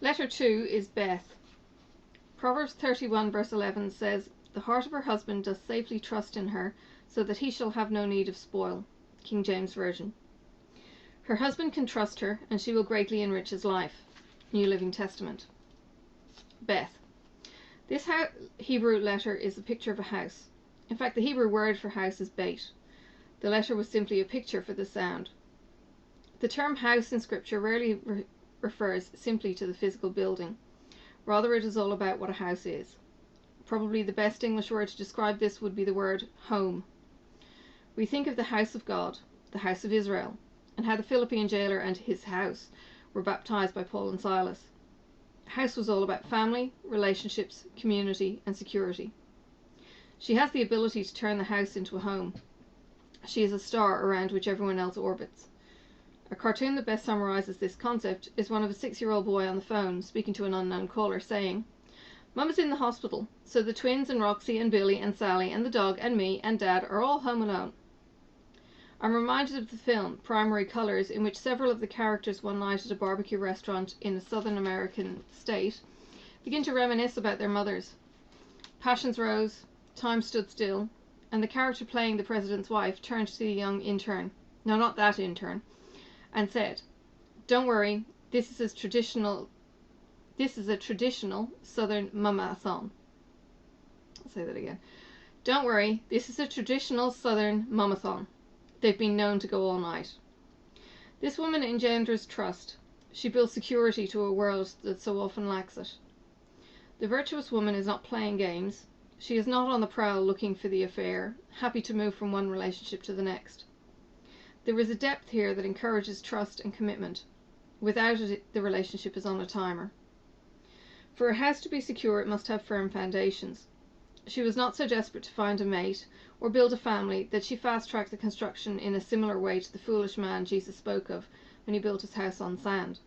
Letter 2 is Beth. Proverbs 31 verse 11 says, "The heart of her husband does safely trust in her, so that he shall have no need of spoil." King James Version. Her husband can trust her, and she will greatly enrich his life. New Living Testament. Beth. This Hebrew letter is a picture of a house. In fact, the Hebrew word for house is beit. The letter was simply a picture for the sound. The term house in Scripture rarely refers simply to the physical building. Rather, it is all about what a house is. Probably the best English word to describe this would be the word home. We think of the house of God, the house of Israel, and how the Philippian jailer and his house were baptized by Paul and Silas. House was all about family, relationships, community, and security. She has the ability to turn the house into a home. She is a star around which everyone else orbits. A cartoon that best summarizes this concept is one of a 6-year-old boy on the phone speaking to an unknown caller saying, "Mum is in the hospital, so the twins and Roxy and Billy and Sally and the dog and me and Dad are all home alone." I'm reminded of the film Primary Colors, in which several of the characters one night at a barbecue restaurant in a Southern American state begin to reminisce about their mothers. Passions rose, time stood still, and the character playing the president's wife turned to the young intern, no, not that intern, and said, "Don't worry, this is a traditional Southern mama-thon." I'll say that again. "Don't worry, this is a traditional Southern mama-thon. They've been known to go all night." This woman engenders trust. She builds security to a world that so often lacks it. The virtuous woman is not playing games. She is not on the prowl looking for the affair, happy to move from one relationship to the next. There is a depth here that encourages trust and commitment. Without it, the relationship is on a timer. For a house to be secure, it must have firm foundations. She was not so desperate to find a mate or build a family that she fast-tracked the construction in a similar way to the foolish man Jesus spoke of when he built his house on sand.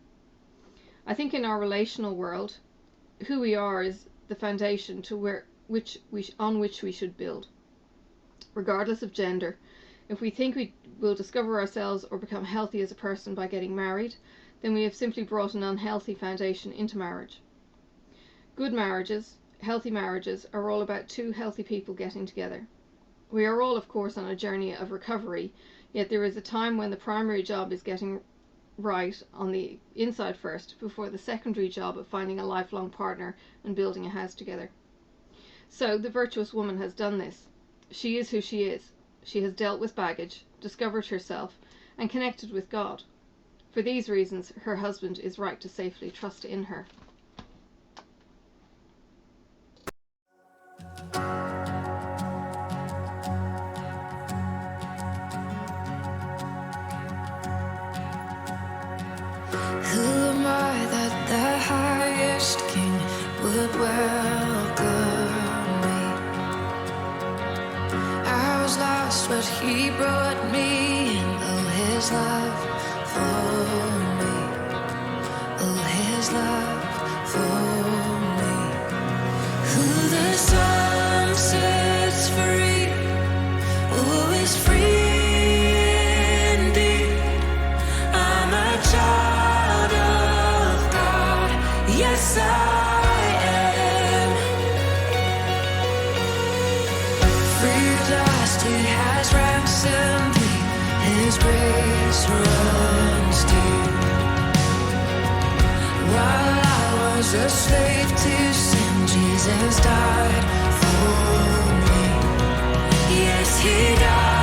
I think in our relational world, who we are is the foundation on which we should build. Regardless of gender, if we think we will discover ourselves or become healthy as a person by getting married, then we have simply brought an unhealthy foundation into marriage. Good marriages, healthy marriages, are all about two healthy people getting together. We are all, of course, on a journey of recovery, yet there is a time when the primary job is getting right on the inside first, before the secondary job of finding a lifelong partner and building a house together. So the virtuous woman has done this. She is who she is. She has dealt with baggage, discovered herself, and connected with God. For these reasons, her husband is right to safely trust in her. Who am I that the highest king would welcome me? I was lost, but he brought me in. Oh, his love for me. Oh, his love for me. Who the sun sets free, oh, is free indeed. I'm a child of God, yes I am. Free at last, he has ransomed me, his grace runs deep. While I was a slave to sin, Jesus died for me. Yes, he died.